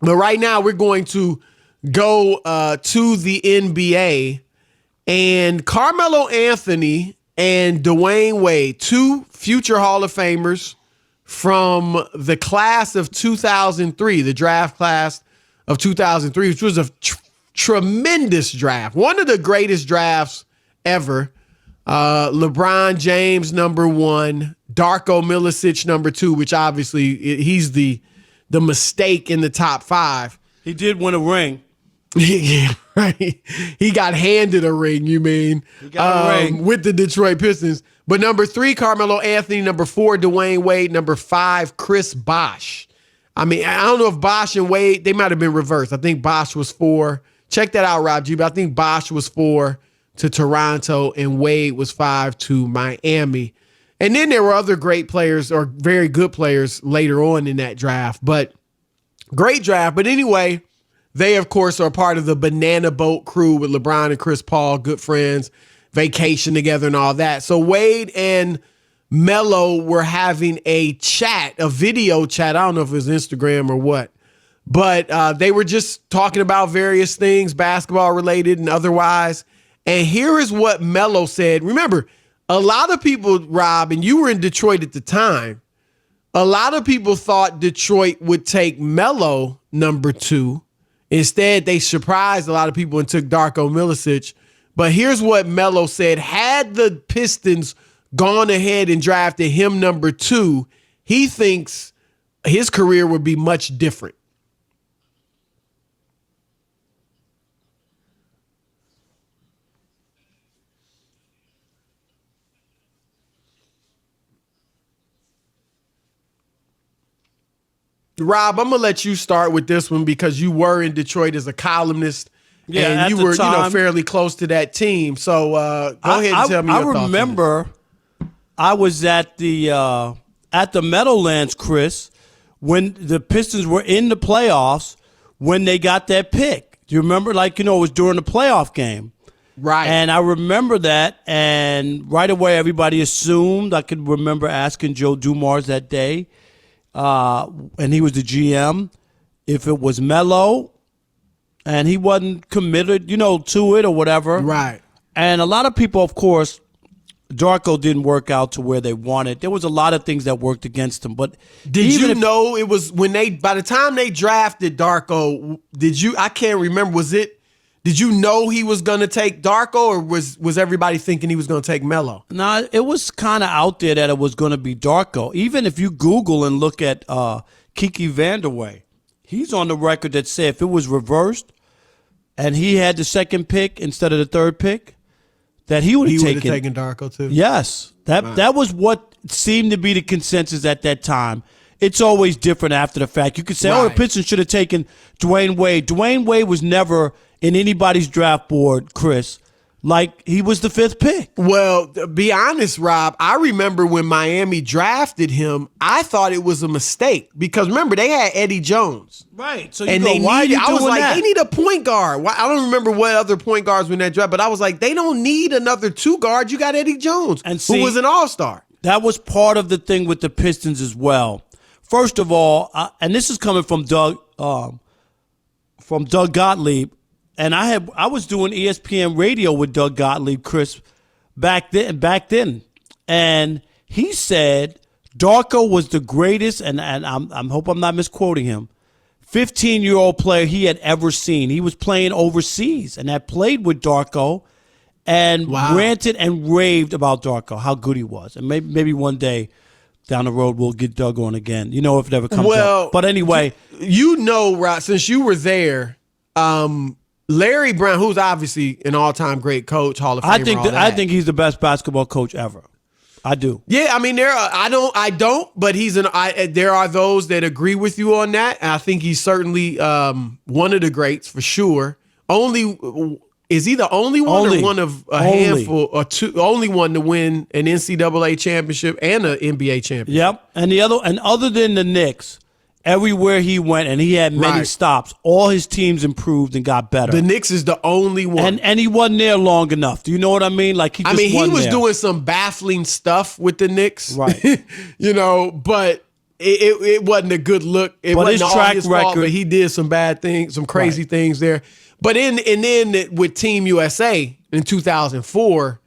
But right now we're going to go to the NBA, and Carmelo Anthony and Dwyane Wade, two future Hall of Famers from the class of 2003, the draft class of 2003, which was a tremendous draft. One of the greatest drafts ever. LeBron James, number 1. Darko Milicic, number 2, which obviously he's the mistake in the top 5. He did win a ring. Yeah, right. He got handed a ring, you mean? He got a ring. With the Detroit Pistons. But number 3, Carmelo Anthony. Number 4, Dwyane Wade. Number 5, Chris Bosh. I mean, I don't know if Bosh and Wade, they might have been reversed. I think Bosh was 4. Check that out, Rob G. But I think Bosh was 4 to Toronto and Wade was 5 to Miami. And then there were other great players or very good players later on in that draft. But great draft. But anyway, they, of course, are part of the Banana Boat crew with LeBron and Chris Paul, good friends, vacation together and all that. So Wade and Melo were having a chat, a video chat. I don't know if it was Instagram or what, but they were just talking about various things, basketball related and otherwise. And here is what Melo said. Remember, a lot of people, Rob, and you were in Detroit at the time, a lot of people thought Detroit would take Melo number 2. Instead, they surprised a lot of people and took Darko Milicic. But here's what Melo said. Had the Pistons gone ahead and drafted him number 2, he thinks his career would be much different. Rob, I'm going to let you start with this one because you were in Detroit as a columnist. Yeah, and you were fairly close to that team. So go ahead and tell me your thoughts. I remember I was at the Meadowlands, Chris, when the Pistons were in the playoffs when they got that pick. Do you remember? It was during the playoff game. Right. And I remember that, and right away everybody assumed. I could remember asking Joe Dumars that day, and he was the GM, if it was Melo, and he wasn't committed, to it or whatever. Right. And a lot of people, of course, Darko didn't work out to where they wanted. There was a lot of things that worked against him. But did you know it was by the time they drafted Darko, I can't remember, did you know he was going to take Darko, or was everybody thinking he was going to take Melo? No, it was kind of out there that it was going to be Darko. Even if you Google and look at Kiki Vanderway, he's on the record that said if it was reversed and he had the second pick instead of the third pick, that he would have taken Darko too. Yes, that was what seemed to be the consensus at that time. It's always different after the fact. You could say, the Pistons should have taken Dwyane Wade. Dwyane Wade was never in anybody's draft board, Chris. He was the 5th pick. Well, to be honest, Rob, I remember when Miami drafted him, I thought it was a mistake because remember they had Eddie Jones, right? So they need a point guard. I don't remember what other point guards were in that draft, but I was like, they don't need another 2 guards. You got Eddie Jones, who was an all-star. That was part of the thing with the Pistons as well. First of all, and this is coming from Doug Gottlieb. And I was doing ESPN radio with Doug Gottlieb, Chris, back then, and he said Darko was the greatest, and I hope I'm not misquoting him, 15-year-old player he had ever seen. He was playing overseas and had played with Darko, and ranted and raved about Darko, how good he was, and maybe one day down the road we'll get Doug on again. If it ever comes up. But anyway, Rob, since you were there. Larry Brown, who's obviously an all-time great coach, Hall of Famer. I think he's the best basketball coach ever. I do. Yeah, I mean, I don't, but there are those that agree with you on that. And I think he's certainly one of the greats for sure. Is he the only one or one of a handful or two? Only one to win an NCAA championship and an NBA championship. Yep, and other than the Knicks. Everywhere he went, and he had many stops, all his teams improved and got better. The Knicks is the only one. And he wasn't there long enough. Do you know what I mean? He was doing some baffling stuff with the Knicks. Right. But it wasn't a good look. It But wasn't his all track his fault, record- but he did some bad things, some crazy things there. But then with Team USA in 2004,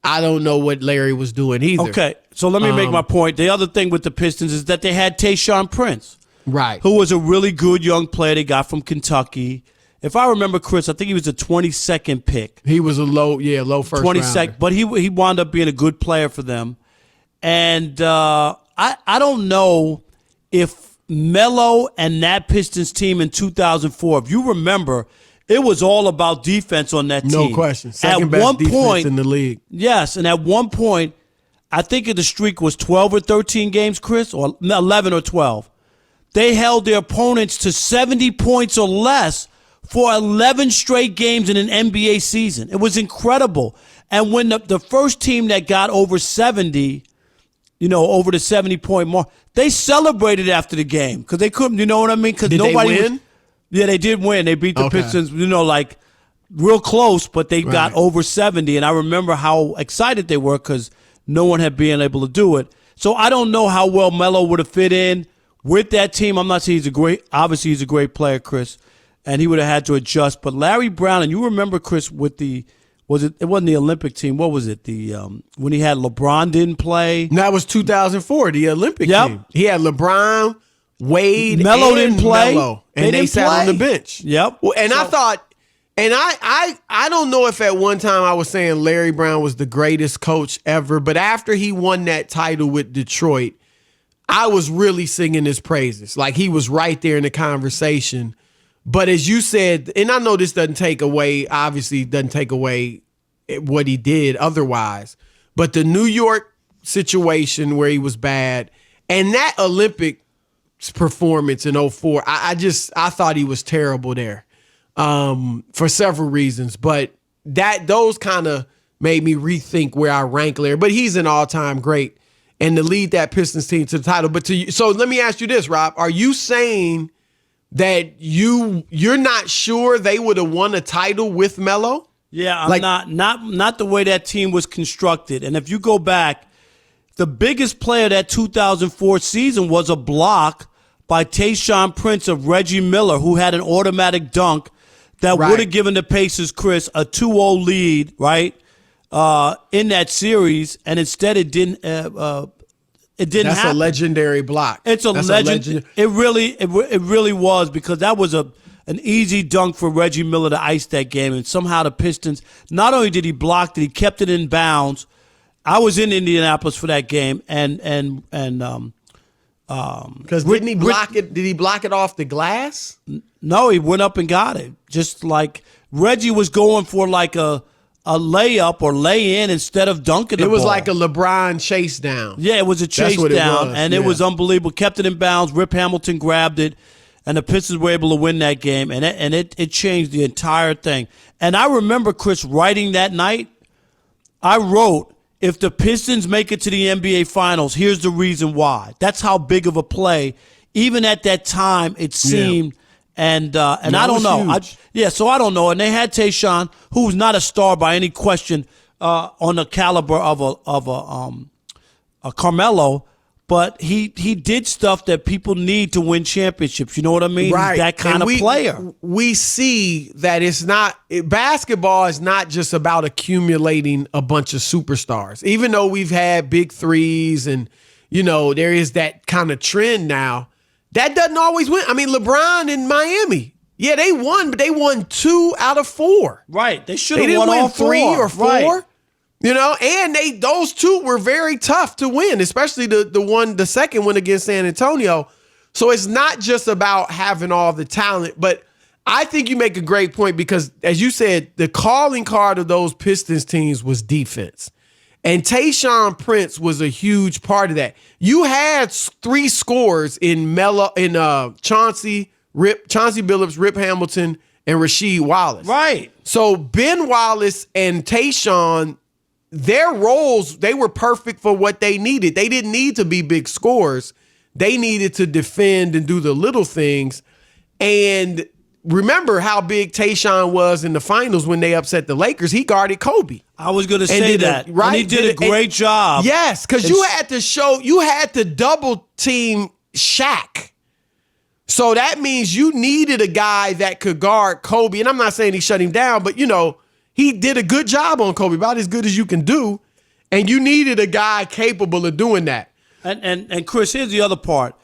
I don't know what Larry was doing either. Okay, so let me make my point. The other thing with the Pistons is that they had Tayshaun Prince, Right. who was a really good young player they got from Kentucky. If I remember, Chris, I think he was a 22nd pick. He was a low first 22nd, rounder. but he wound up being a good player for them. And I don't know if Melo and that Pistons team in 2004, if you remember, it was all about defense on that team. No question. Second best defense in the league. Yes, and at one point, I think the streak was 12 or 13 games, Chris, or 11 or 12. They held their opponents to 70 points or less for 11 straight games in an NBA season. It was incredible. And when the first team that got over 70, over the 70-point mark, they celebrated after the game because they couldn't, you know what I mean? Because Did nobody they win? Yeah, they did win. They beat the Okay. Pistons, like real close, but they got over 70. And I remember how excited they were because no one had been able to do it. So I don't know how well Melo would have fit in with that team. I'm not saying obviously he's a great player, Chris, and he would have had to adjust. But Larry Brown, and you remember, Chris, with it wasn't the Olympic team. What was it? When he had LeBron didn't play. And that was 2004, the Olympic team. He had LeBron, Wade, Melo and didn't play. Melo, and They they didn't sat play. on the bench. Yep. Well, and I thought, and I don't know if at one time I was saying Larry Brown was the greatest coach ever, but after he won that title with Detroit, I was really singing his praises. Like he was right there in the conversation. But as you said, and I know this doesn't take away what he did otherwise, but the New York situation where he was bad and that Olympic performance in 2004, I thought he was terrible there for several reasons. But those kind of made me rethink where I rank Larry. But he's an all-time great. And to lead that Pistons team to the title. But so let me ask you this, Rob. Are you saying that you're not sure they would have won a title with Melo? Yeah, I'm not the way that team was constructed. And if you go back, the biggest player that 2004 season was a block by Tayshaun Prince of Reggie Miller, who had an automatic dunk that would have given the Pacers, Chris, a 2-0 lead, right? In that series, and instead it didn't. It didn't That's happen. a legendary block. It's a legend. It really was, because that was an easy dunk for Reggie Miller to ice that game, and somehow the Pistons, not only did he block it, he kept it in bounds. I was in Indianapolis for that game, and because didn't he block it? Did he block it off the glass? No, he went up and got it. Just like Reggie was going for like a layup or lay in instead of dunking the ball. It was like a LeBron chase down. Yeah, it was a chase down, and it was unbelievable. Kept it in bounds. Rip Hamilton grabbed it, and the Pistons were able to win that game, and it changed the entire thing. And I remember, Chris, writing that night, I wrote, if the Pistons make it to the NBA Finals, here's the reason why. That's how big of a play, even at that time, it seemed. Yeah. And I don't know. So I don't know. And they had Tayshaun, who was not a star by any question on the caliber of a Carmelo, but he did stuff that people need to win championships. You know what I mean? Right. He's that kind of player. We see that basketball is not just about accumulating a bunch of superstars. Even though we've had big threes and, there is that kind of trend now. That doesn't always win. I mean, LeBron in Miami, they won, but they won 2 out of 4. Right. They should have won all 3 or 4. Right. And those 2 were very tough to win, especially the second one against San Antonio. So it's not just about having all the talent, but I think you make a great point because, as you said, the calling card of those Pistons teams was defense. And Tayshaun Prince was a huge part of that. You had 3 scores in Chauncey Billups, Rip Hamilton, and Rasheed Wallace. Right. So Ben Wallace and Tayshaun, their roles, they were perfect for what they needed. They didn't need to be big scorers. They needed to defend and do the little things. And remember how big Tayshaun was in the finals when they upset the Lakers. He guarded Kobe. I was going to say that. And he did a great job. Yes, because you had to double team Shaq. So that means you needed a guy that could guard Kobe. And I'm not saying he shut him down, but, he did a good job on Kobe, about as good as you can do. And you needed a guy capable of doing that. And Chris, here's the other part.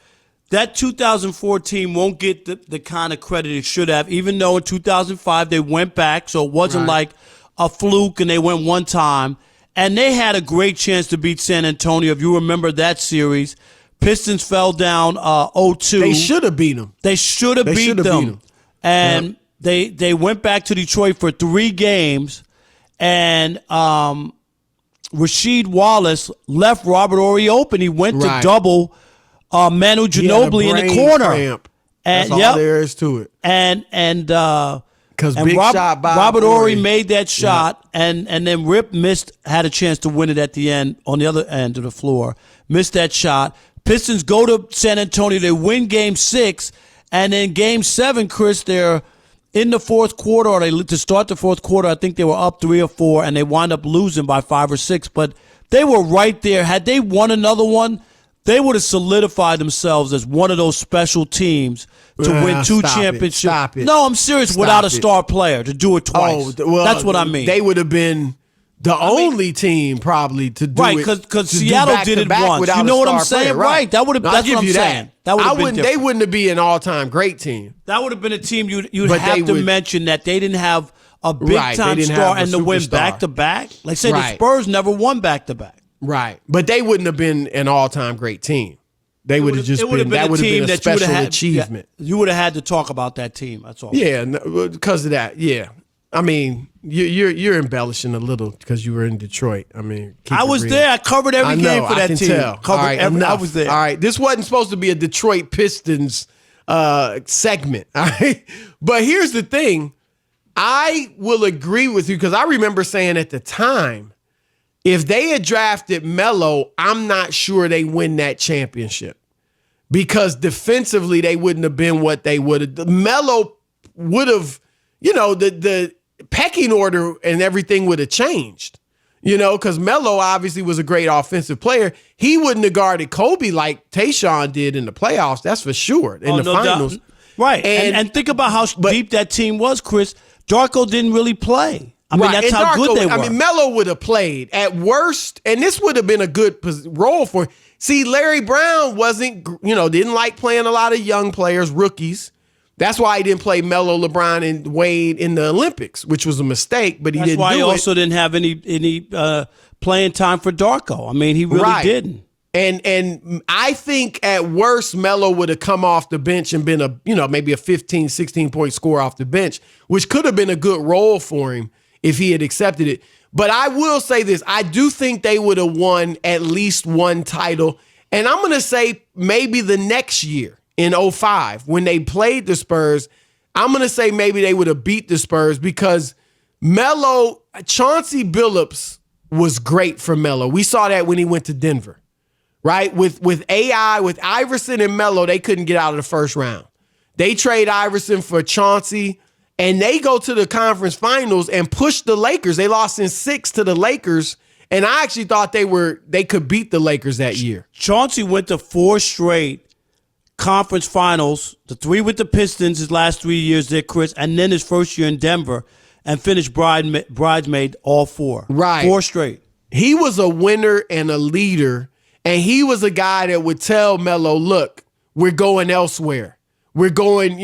That 2004 team won't get the kind of credit it should have, even though in 2005 they went back, so it wasn't like a fluke and they went one time. And they had a great chance to beat San Antonio. If you remember that series, Pistons fell down 0-2. They should have beat them. They should have beat them. And they went back to Detroit for 3 games, and Rasheed Wallace left Robert Horry open. He went to double Manu Ginobili in the corner. Cramp. And that's all there is to it. And because big shot by Robert Horry made that shot, and then Rip had a chance to win it at the end on the other end of the floor. Missed that shot. Pistons go to San Antonio. They win Game 6, and then Game 7, Chris, they're in the fourth quarter, or to start the fourth quarter, I think they were up 3 or 4, and they wound up losing by 5 or 6. But they were right there. Had they won another one, they would have solidified themselves as one of those special teams to win 2 championships. Stop it. No, I'm serious. Without a star player to do it twice. That's what I mean. They would have been the only team probably to do it. Right, because Seattle did it once. You know what I'm saying? Right. That's what I'm saying. That would have been different. They wouldn't have been an all-time great team. That would have been a team you'd have to mention that they didn't have a big-time star and to win back-to-back. Like, say, the Spurs never won back-to-back. Right. But they wouldn't have been an all-time great team. They would have just been, that would have been a special achievement. You would have had to talk about that team. That's all. Yeah, because of that. Yeah. I mean, you're embellishing a little because you were in Detroit. I mean, I was there. I covered every game for that team. Tell. I was there. All right. This wasn't supposed to be a Detroit Pistons segment. All right. But here's the thing. I will agree with you because I remember saying at the time, if they had drafted Melo, I'm not sure they win that championship because defensively they wouldn't have been what they would have. Melo would have, the pecking order and everything would have changed, because Melo obviously was a great offensive player. He wouldn't have guarded Kobe like Tayshaun did in the playoffs. That's for sure. In the finals. Right. And think about how deep that team was, Chris. Darko didn't really play. I mean, that's how good they were. I mean, Melo would have played at worst, and this would have been a good role for. See, Larry Brown wasn't, didn't like playing a lot of young players, rookies. That's why he didn't play Melo, LeBron, and Wade in the Olympics, which was a mistake. But that's why he also didn't have any playing time for Darko. I mean, he really didn't. And I think at worst, Melo would have come off the bench and been maybe a 15, 16-point scorer off the bench, which could have been a good role for him if he had accepted it. But I will say this. I do think they would have won at least one title. And I'm going to say maybe the next year in 2005 when they played the Spurs, I'm going to say maybe they would have beat the Spurs because Chauncey Billups was great for Melo. We saw that when he went to Denver, right? With AI, with Iverson and Melo, they couldn't get out of the first round. They trade Iverson for Chauncey, and they go to the conference finals and push the Lakers. They lost in 6 to the Lakers, and I actually thought they could beat the Lakers that year. Chauncey went to 4 straight conference finals, the 3 with the Pistons his last 3 years there, Chris, and then his first year in Denver, and finished bridesmaid all 4. Right. 4 straight. He was a winner and a leader, and he was a guy that would tell Melo, look, we're going elsewhere. We're going,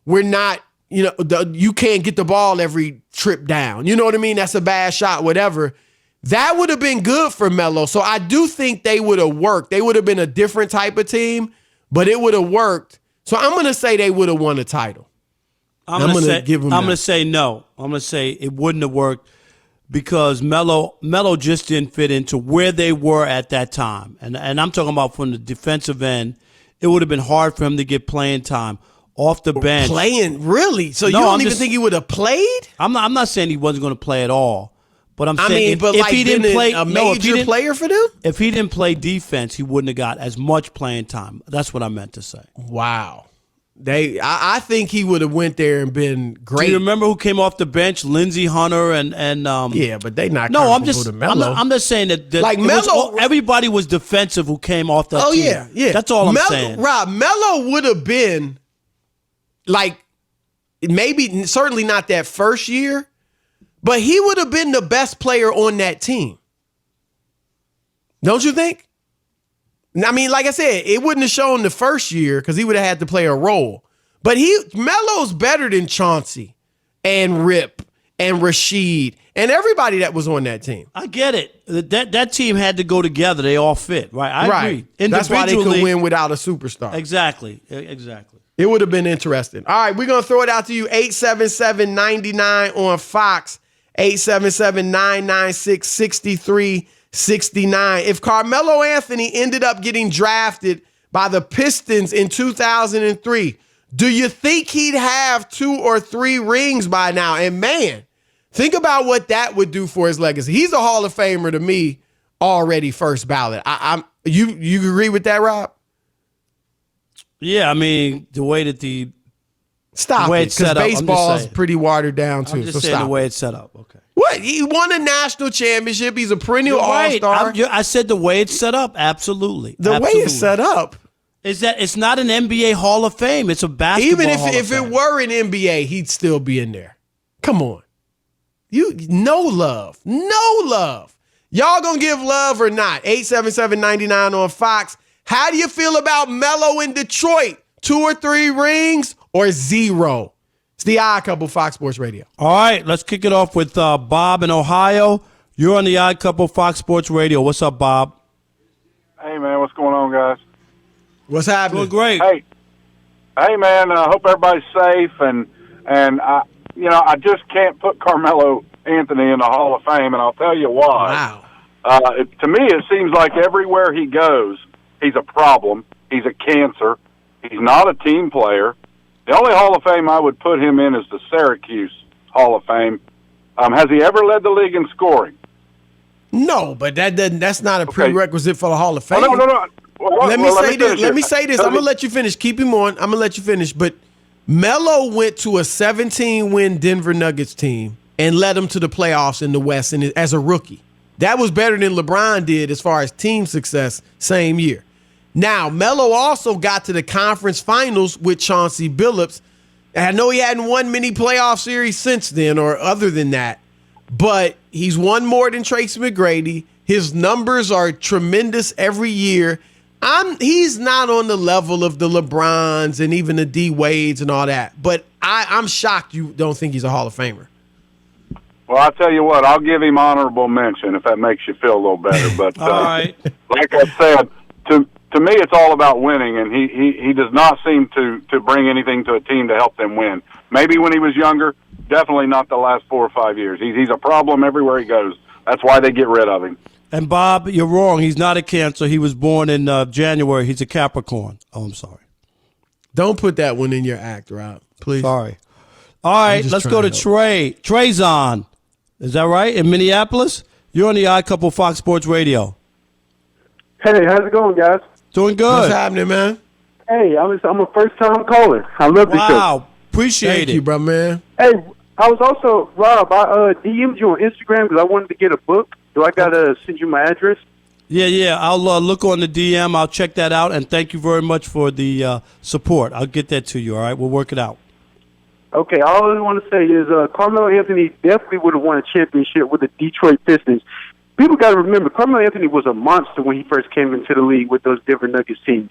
we're not, you can't get the ball every trip down. You know what I mean? That's a bad shot, whatever. That would have been good for Melo. So I do think they would have worked. They would have been a different type of team, but it would have worked. So I'm going to say they would have won a title. I'm going to say no. I'm going to say it wouldn't have worked because Melo just didn't fit into where they were at that time. And I'm talking about from the defensive end. It would have been hard for him to get playing time off the bench. Playing? Really? So you don't even think he would have played? I'm not saying he wasn't going to play at all. But I'm saying if he didn't play a major player for them? If he didn't play defense, he wouldn't have got as much playing time. That's what I meant to say. Wow. I think he would have went there and been great. Do you remember who came off the bench? Lindsey Hunter and yeah, but they not. No, I'm just. I'm just saying that like Melo. Everybody was defensive who came off that team. Yeah. That's all I'm saying. Rob, Melo would have been like maybe certainly not that first year, but he would have been the best player on that team. Don't you think? I mean, like I said, it wouldn't have shown the first year because he would have had to play a role. But Melo's better than Chauncey and Rip and Rasheed and everybody that was on that team. I get it. That team had to go together. They all fit, right? I agree. That's why they could win without a superstar. Exactly. It would have been interesting. All right, we're going to throw it out to you. 877-99 on Fox. 877-996-6369. If Carmelo Anthony ended up getting drafted by the Pistons in 2003, do you think he'd have 2 or 3 rings by now? And man, think about what that would do for his legacy. He's a Hall of Famer to me already, first ballot. You agree with that, Rob? Yeah, I mean, the way that the way it, because baseball's pretty watered down too. I'm just saying the way it's set up. Okay. What? He won a national championship. He's a perennial all-star. I said the way it's set up. Absolutely. The way it's set up is that it's not an NBA Hall of Fame. It's a basketball Hall of Fame. Even if it were an NBA, he'd still be in there. Come on. No love. Y'all gonna give love or not? 877-99 on Fox. How do you feel about Melo in Detroit? 2 or 3 rings or 0? It's the Odd Couple, Fox Sports Radio. All right, let's kick it off with Bob in Ohio. You're on the Odd Couple, Fox Sports Radio. What's up, Bob? Hey, man, what's going on, guys? What's happening? Doing great. Hey, man, I hope everybody's safe, and I just can't put Carmelo Anthony in the Hall of Fame, and I'll tell you why. Wow. To me, it seems like everywhere he goes, he's a problem. He's a cancer. He's not a team player. The only Hall of Fame I would put him in is the Syracuse Hall of Fame. Has he ever led the league in scoring? No, but that's not a prerequisite for the Hall of Fame. Oh, no. Let me say this. I'm going to let you finish. Keep him on. I'm going to let you finish. But Melo went to a 17-win Denver Nuggets team and led them to the playoffs in the West as a rookie. That was better than LeBron did as far as team success same year. Now, Melo also got to the conference finals with Chauncey Billups. And I know he hadn't won many playoff series since then or other than that, but he's won more than Tracy McGrady. His numbers are tremendous every year. He's not on the level of the LeBrons and even the D Wades and all that, but I'm shocked you don't think he's a Hall of Famer. Well, I'll tell you what, I'll give him honorable mention if that makes you feel a little better. But all right. Like I said, to me, it's all about winning, and he does not seem to bring anything to a team to help them win. Maybe when he was younger, definitely not the last 4 or 5 years. He's a problem everywhere he goes. That's why they get rid of him. And Bob, you're wrong. He's not a Cancer. He was born in January. He's a Capricorn. Oh, I'm sorry. Don't put that one in your act, Rob. Please. Sorry. All right, let's go to Trey. Trey's on. Is that right? In Minneapolis? You're on the Odd Couple Fox Sports Radio. Hey, how's it going, guys? Doing good. What's happening, man? Hey, I'm a first-time caller. I love the show. Wow. Appreciate it. Thank you, bro, man. Hey, I was also, Rob, I DM'd you on Instagram because I wanted to get a book. Do I got to send you my address? Yeah. I'll look on the DM. I'll check that out, and thank you very much for the support. I'll get that to you, all right? We'll work it out. Okay, all I want to say is Carmelo Anthony definitely would have won a championship with the Detroit Pistons. People got to remember, Carmelo Anthony was a monster when he first came into the league with those Denver Nuggets teams.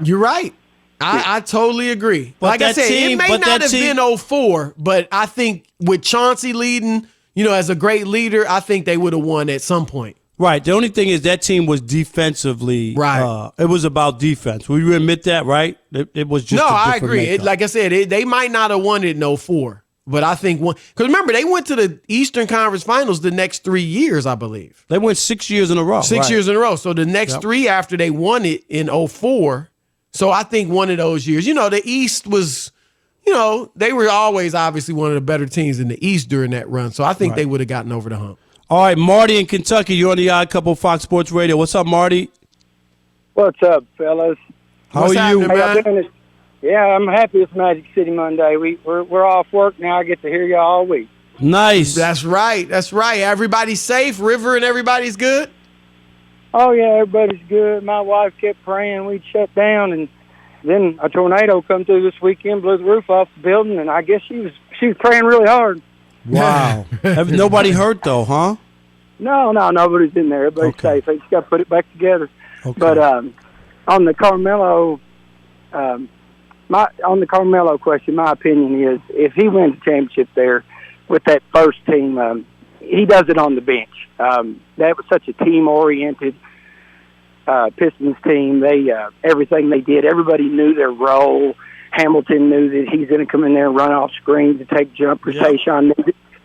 You're right. I totally agree. But like I said, team, it may not have been 04, but I think with Chauncey leading, as a great leader, I think they would have won at some point. Right. The only thing is that team was defensively. Right. It was about defense. Will you admit that, right? It was just I agree. Like I said, they might not have won it in 04. But I think because remember, they went to the Eastern Conference Finals the next 3 years, I believe. They went 6 years in a row. 6 years in a row. So the next 3 after they won it in 04. So I think one of those years, the East was, they were always obviously one of the better teams in the East during that run. So I think they would have gotten over the hump. All right, Marty in Kentucky, you're on the Odd Couple Fox Sports Radio. What's up, Marty? What's up, fellas? How are you? How y'all doing Yeah, I'm happy it's Magic City Monday. We're off work now. I get to hear you all week. Nice. That's right. That's right. Everybody's safe. River and everybody's good. Oh yeah, everybody's good. My wife kept praying we'd shut down, and then a tornado come through this weekend, blew the roof off the building, and I guess she was praying really hard. Wow. Nobody hurt though, huh? No, nobody's in there. Everybody's safe. They just got to put it back together. Okay. But on the Carmelo, on the Carmelo question, my opinion is if he wins the championship there with that first team, he does it on the bench. That was such a team-oriented Pistons team. They everything they did, everybody knew their role. Hamilton knew that he's going to come in there and run off screens and take jumpers. Yep.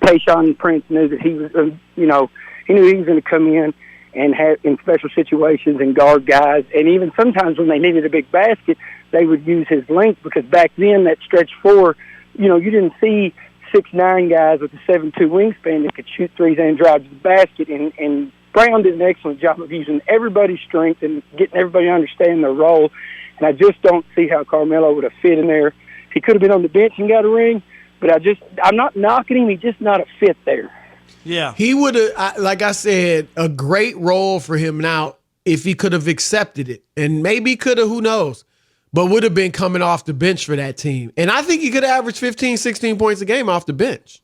Tayshaun Prince knew that he was, he knew he was going to come in and have in special situations and guard guys. And even sometimes when they needed a big basket, they would use his length because back then that stretch four, you didn't see 6'9" guys with a 7'2" wingspan that could shoot threes and drive to the basket. And Brown did an excellent job of using everybody's strength and getting everybody to understand their role. And I just don't see how Carmelo would have fit in there. He could have been on the bench and got a ring, but I'm not knocking him. He's just not a fit there. Yeah. He would have, like I said, a great role for him now if he could have accepted it. And maybe could have, who knows, but would have been coming off the bench for that team. And I think he could have averaged 15, 16 points a game off the bench.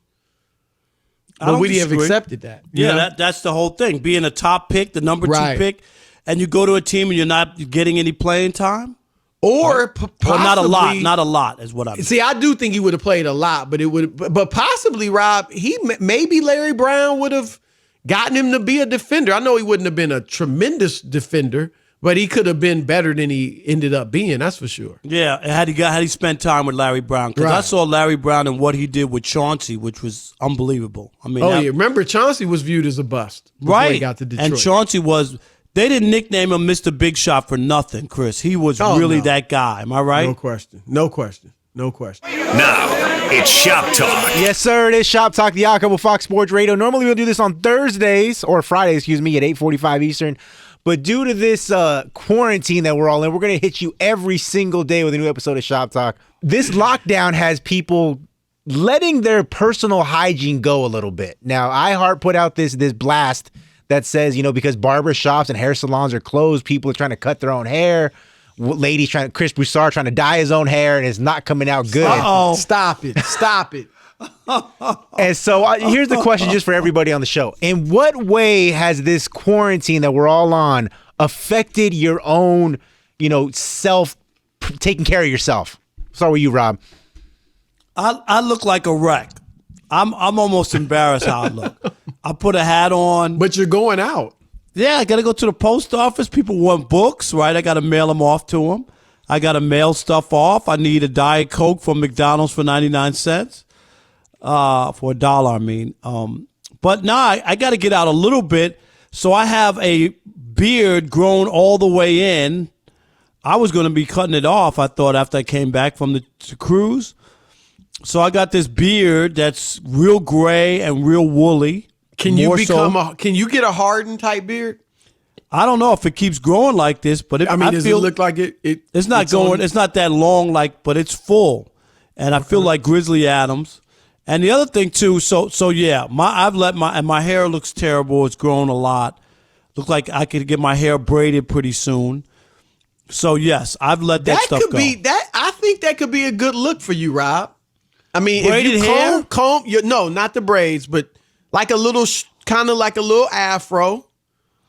But would he have accepted that? Yeah, that's the whole thing. Being a top pick, the number 2 pick, and you go to a team and you're not getting any playing time? Or possibly, not a lot is what I mean. See, I do think he would have played a lot, but possibly, Rob, maybe Larry Brown would have gotten him to be a defender. I know he wouldn't have been a tremendous defender, but he could have been better than he ended up being. That's for sure. Yeah, had he spent time with Larry Brown, because I saw Larry Brown and what he did with Chauncey, which was unbelievable. I mean, remember Chauncey was viewed as a bust before he got to Detroit, and Chauncey was. They didn't nickname him Mr. Big Shot for nothing, Chris. He was really that guy. Am I right? No question. Now, it's Shop Talk. Yes, sir. It is Shop Talk, the outcome of Fox Sports Radio. Normally, we'll do this on Thursdays, or Fridays, at 8:45 Eastern. But due to this quarantine that we're all in, we're going to hit you every single day with a new episode of Shop Talk. This lockdown has people letting their personal hygiene go a little bit. Now, iHeart put out this blast that says, because barber shops and hair salons are closed, people are trying to cut their own hair. Chris Broussard trying to dye his own hair, and it's not coming out good. Uh-oh. Stop it. And so here's the question just for everybody on the show. In what way has this quarantine that we're all on affected your own, self, taking care of yourself? Start with you, Rob. I look like a wreck. I'm almost embarrassed how I look. I put a hat on. But you're going out. Yeah, I got to go to the post office. People want books, right? I got to mail them off to them. I got to mail stuff off. I need a Diet Coke from McDonald's for 99 cents. For $1, I mean. But now I got to get out a little bit. So I have a beard grown all the way in. I was going to be cutting it off, I thought, after I came back from the cruise. So I got this beard that's real gray and real woolly. Can you get a hardened type beard? I don't know if it keeps growing like this, but does it look like it's not going. It's not that long, but it's full, and I feel like Grizzly Adams. And the other thing too, so yeah, my hair looks terrible. It's grown a lot. Look like I could get my hair braided pretty soon. So yes, I've let that stuff go. I think that could be a good look for you, Rob. I mean, braided if you hair? comb, no, not the braids, but like a little, kind of like a little afro.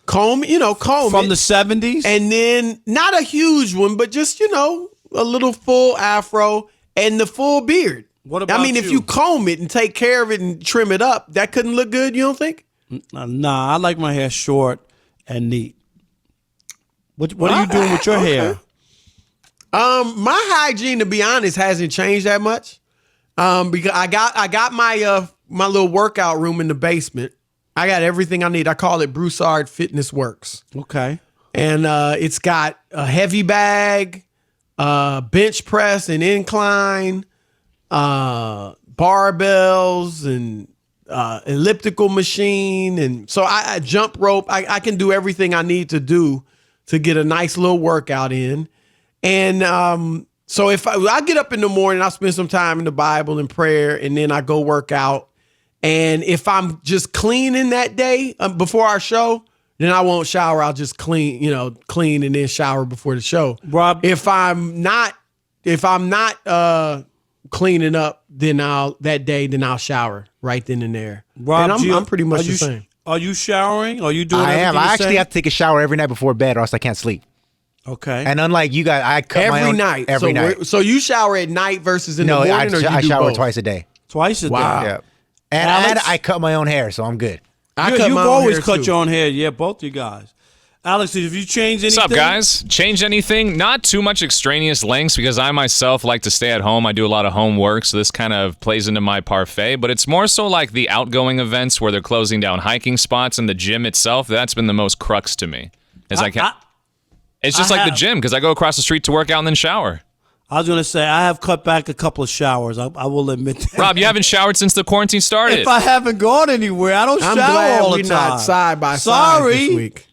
Comb from it. The 70s, and then not a huge one, but just a little full afro and the full beard. What about if you comb it and take care of it and trim it up, that couldn't look good. You don't think? Nah, I like my hair short and neat. What are you doing with your hair? My hygiene, to be honest, hasn't changed that much. Because I got my my little workout room in the basement. I got everything I need. I call it Broussard Fitness Works. Okay. And it's got a heavy bag, bench press and incline, barbells and elliptical machine. And so I jump rope. I can do everything I need to do to get a nice little workout in. And So if I get up in the morning, I spend some time in the Bible and prayer, and then I go work out. And if I'm just cleaning that day before our show, then I won't shower. I'll just clean and then shower before the show. Rob, if I'm not cleaning up, then I'll shower right then and there. Rob, and I'm pretty much the same. Are you showering? Are you doing? I am. I actually same? have to take a shower every night before bed, or else I can't sleep. Okay. And unlike you guys, I cut my own night. Every night. So you shower at night versus in the No, morning, or you I do shower both? twice a day. Twice a day. Wow. Yeah. And Alex? I cut my own hair, so I'm good. You've always cut too. your own hair. Yeah, both you guys. Alex, have you changed anything? What's up, guys? Change anything? Not too much extraneous lengths because I myself like to stay at home. I do a lot of homework, so this kind of plays into my parfait. But it's more so like the outgoing events where they're closing down hiking spots and the gym itself. That's been the most crux to me. It's just like the gym because I go across the street to work out and then shower. I was going to say, I have cut back a couple of showers. I will admit that. Rob, you haven't showered since the quarantine started. If I haven't gone anywhere, I don't I'm shower glad all the we're time. not side by side this Sorry. week.